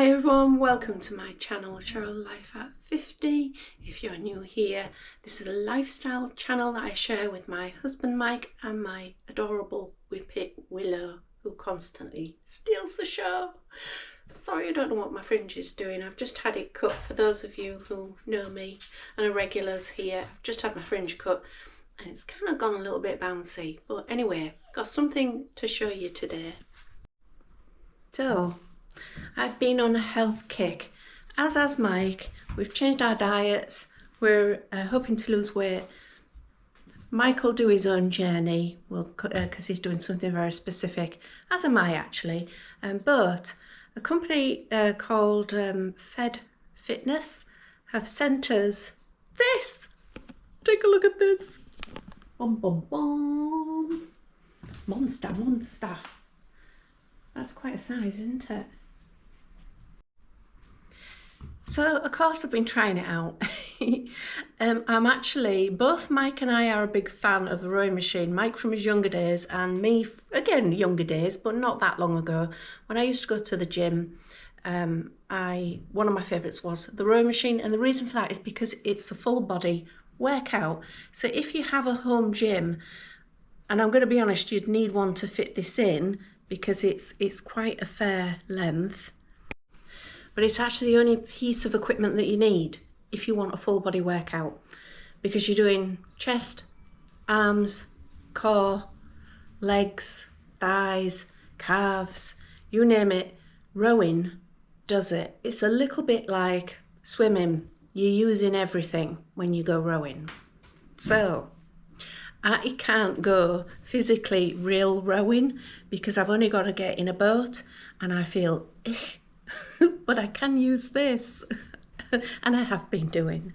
Hi everyone, welcome to my channel, Cheryl Life at 50. If you're new here, this is a lifestyle channel that I share with my husband Mike and my adorable whippet Willow, who constantly steals the show. Sorry, I don't know what my fringe is doing. I've just had it cut. For those of you who know me and are regulars here, I've just had my fringe cut and it's kind of gone a little bit bouncy. But anyway, got something to show you today. So, I've been on a health kick, as has Mike. We've changed our diets. We're hoping to lose weight. Mike will do his own journey because he's doing something very specific, as am I actually. But a company called FED Fitness have sent us this. Take a look at this. Bum, bum, bum. Monster, monster. That's quite a size, isn't it? So of course I've been trying it out. I'm actually, both Mike and I are a big fan of the rowing machine. Mike from his younger days and me, again, younger days, but not that long ago. When I used to go to the gym, one of my favourites was the rowing machine. And the reason for that is because it's a full body workout. So if you have a home gym, and I'm going to be honest, you'd need one to fit this in because it's quite a fair length. But it's actually the only piece of equipment that you need if you want a full body workout, because you're doing chest, arms, core, legs, thighs, calves, you name it. Rowing does it. It's a little bit like swimming. You're using everything when you go rowing. So I can't go physically real rowing because I've only got to get in a boat and I feel but I can use this and I have been doing.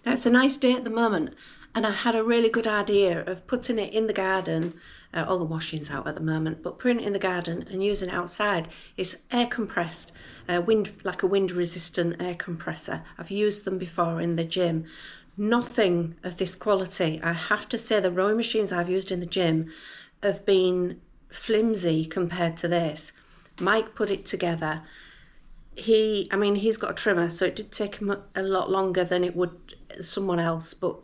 Now it's a nice day at the moment and I had a really good idea of putting it in the garden. All the washing's out at the moment, but putting it in the garden and using it outside. It's air compressed, like a wind resistant air compressor. I've used them before in the gym. Nothing of this quality. I have to say the rowing machines I've used in the gym have been flimsy compared to this. Mike put it together. He's got a trimmer, so it did take him a lot longer than it would someone else, but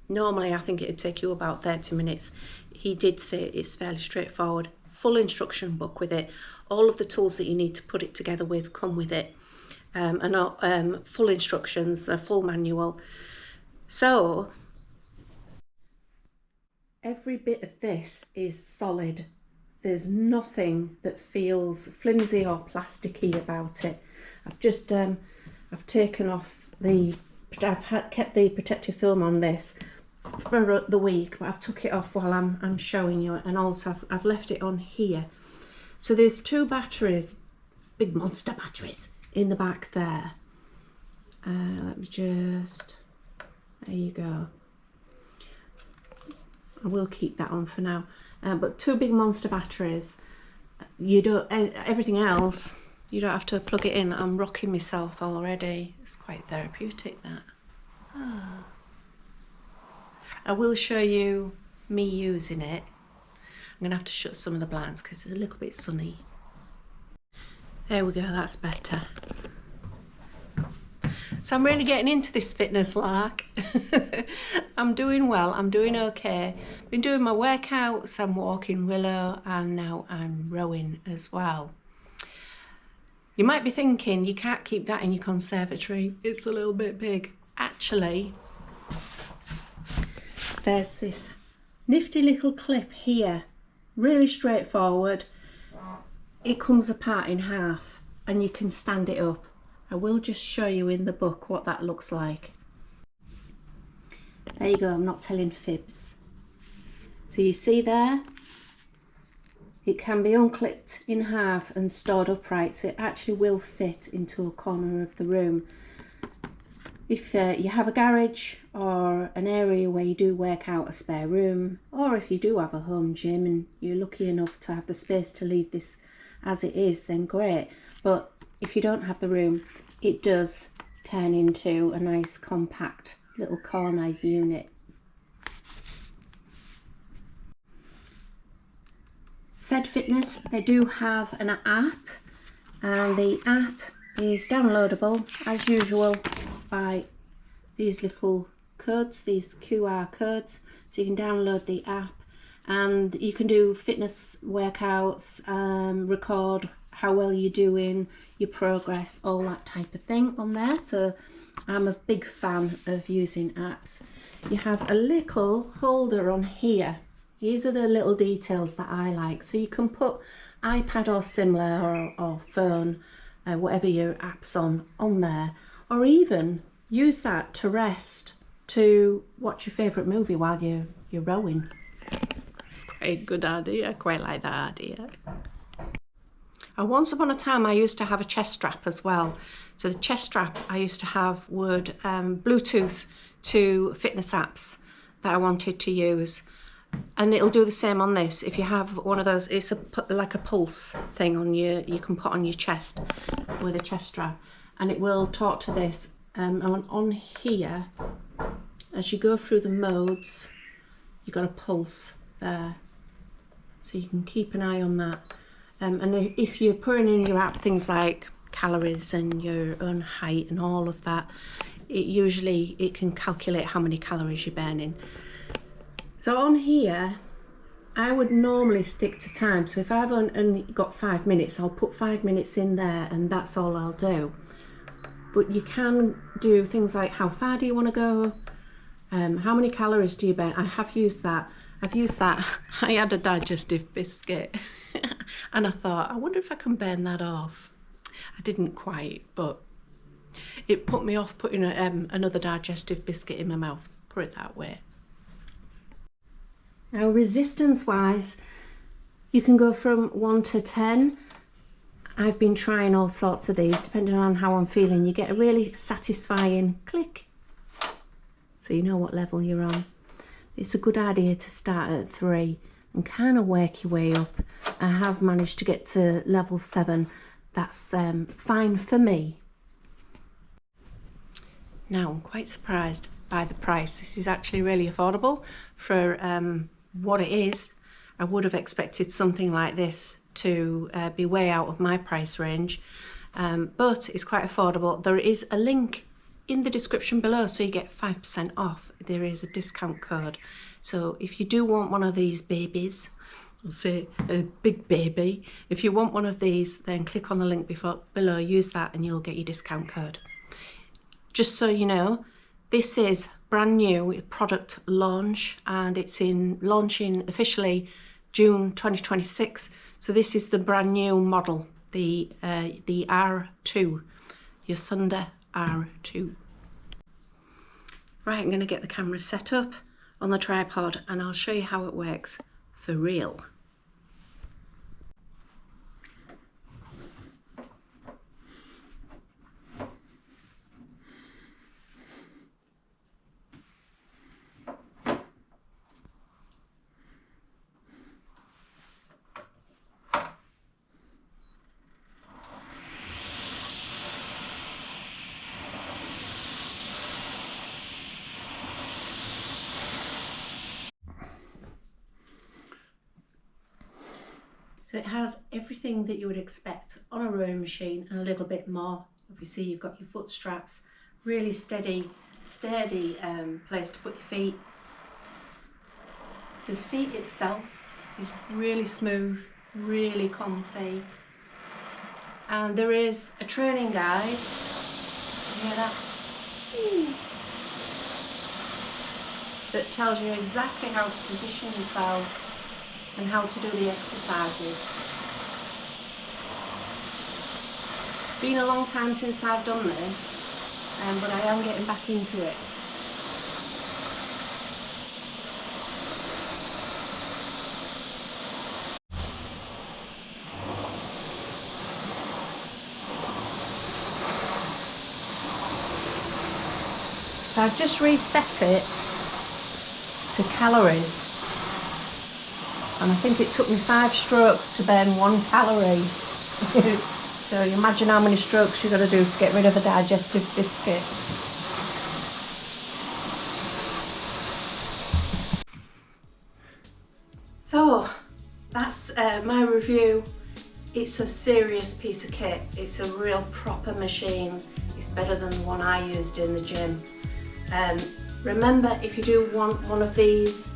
normally I think it'd take you about 30 minutes. He did say it's fairly straightforward. Full instruction book with it. All of the tools that you need to put it together with come with it. Full instructions, a full manual. So every bit of this is solid. There's nothing that feels flimsy or plasticky about it. I've just I've taken off kept the protective film on this for the week, but I've took it off while I'm showing you, and also I've left it on here. So there's two batteries, big monster batteries in the back there. Let me just, there you go. I will keep that on for now. But two big monster batteries. You don't, everything else, you don't have to plug it in. I'm rocking myself already. It's quite therapeutic, that. Oh. I will show you me using it. I'm gonna have to shut some of the blinds because it's a little bit sunny. There we go, that's better. So I'm really getting into this fitness lark. I'm doing well, I'm doing okay. Been doing my workouts, I'm walking Willow, and now I'm rowing as well. You might be thinking, you can't keep that in your conservatory, it's a little bit big. Actually, there's this nifty little clip here, really straightforward. It comes apart in half and you can stand it up. I will just show you in the book what that looks like. There you go, I'm not telling fibs. So you see there, it can be unclipped in half and stored upright, so it actually will fit into a corner of the room. If you have a garage or an area where you do work out, a spare room, or if you do have a home gym and you're lucky enough to have the space to leave this as it is, then great. But if you don't have the room, it does turn into a nice compact little corner unit. FED Fitness, they do have an app And the app is downloadable as usual by these little codes, these QR codes. So you can download the app and you can do fitness workouts, record how well you're doing, your progress, all that type of thing on there. So I'm a big fan of using apps. You have a little holder on here. These are the little details that I like. So you can put iPad or similar or phone, whatever your app's on there, or even use that to rest, to watch your favourite movie while you're rowing. It's quite a good idea. I quite like that idea. Once upon a time I used to have a chest strap as well. So the chest strap I used to have would Bluetooth to fitness apps that I wanted to use. And it'll do the same on this. If you have one of those, it's like a pulse thing on you can put on your chest with a chest strap, and it will talk to this. On here, as you go through the modes, you've got a pulse there, so you can keep an eye on that. And if you're putting in your app things like calories and your own height and all of that, it can calculate how many calories you're burning. So on here, I would normally stick to time. So if I've only got 5 minutes, I'll put 5 minutes in there and that's all I'll do. But you can do things like how far do you want to go? How many calories do you burn? I have used that. I've used that. I had a digestive biscuit and I thought, I wonder if I can burn that off. I didn't quite, but it put me off putting another digestive biscuit in my mouth, put it that way. Now, resistance wise, you can go from 1 to 10. I've been trying all sorts of these depending on how I'm feeling. You get a really satisfying click, so you know what level you're on. It's a good idea to start at 3 and kind of work your way up. I have managed to get to level 7. That's fine for me. Now, I'm quite surprised by the price. This is actually really affordable for what it is. I would have expected something like this to be way out of my price range, but it's quite affordable. There is a link in the description below, so you get 5% off. There is a discount code. So if you do want one of these babies, I'll say a big baby, if you want one of these, then click on the link below, use that and you'll get your discount code. Just so you know, this is brand new product launch and it's launching officially June 2026. So this is the brand new model, the R2, YOSUDA R2. Right, I'm going to get the camera set up on the tripod and I'll show you how it works for real. So it has everything that you would expect on a rowing machine and a little bit more. Obviously you've got your foot straps, really sturdy place to put your feet. The seat itself is really smooth, really comfy. And there is a training guide. You hear that? That tells you exactly how to position yourself and how to do the exercises. Been a long time since I've done this, but I am getting back into it. So I've just reset it to calories. And I think it took me 5 strokes to burn 1 calorie. So you imagine how many strokes you've got to do to get rid of a digestive biscuit. So that's my review It's a serious piece of kit. It's a real proper machine. It's better than the one I used in the gym. Remember, if you do want one of these,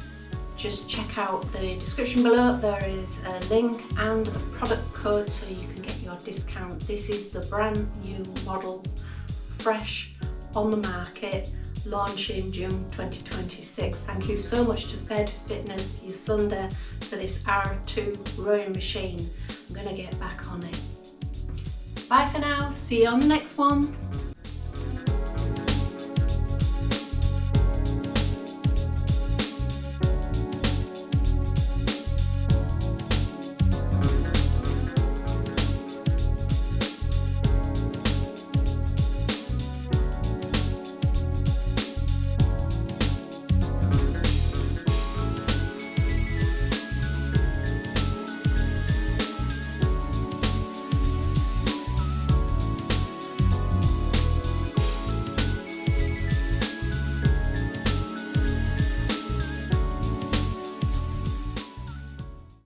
just check out the description below. There is a link and a product code so you can get your discount. This is the brand new model, fresh on the market, launching June 2026. Thank you so much to FED-YOSUDA for this R2 rowing machine. I'm going to get back on it. Bye for now. See you on the next one.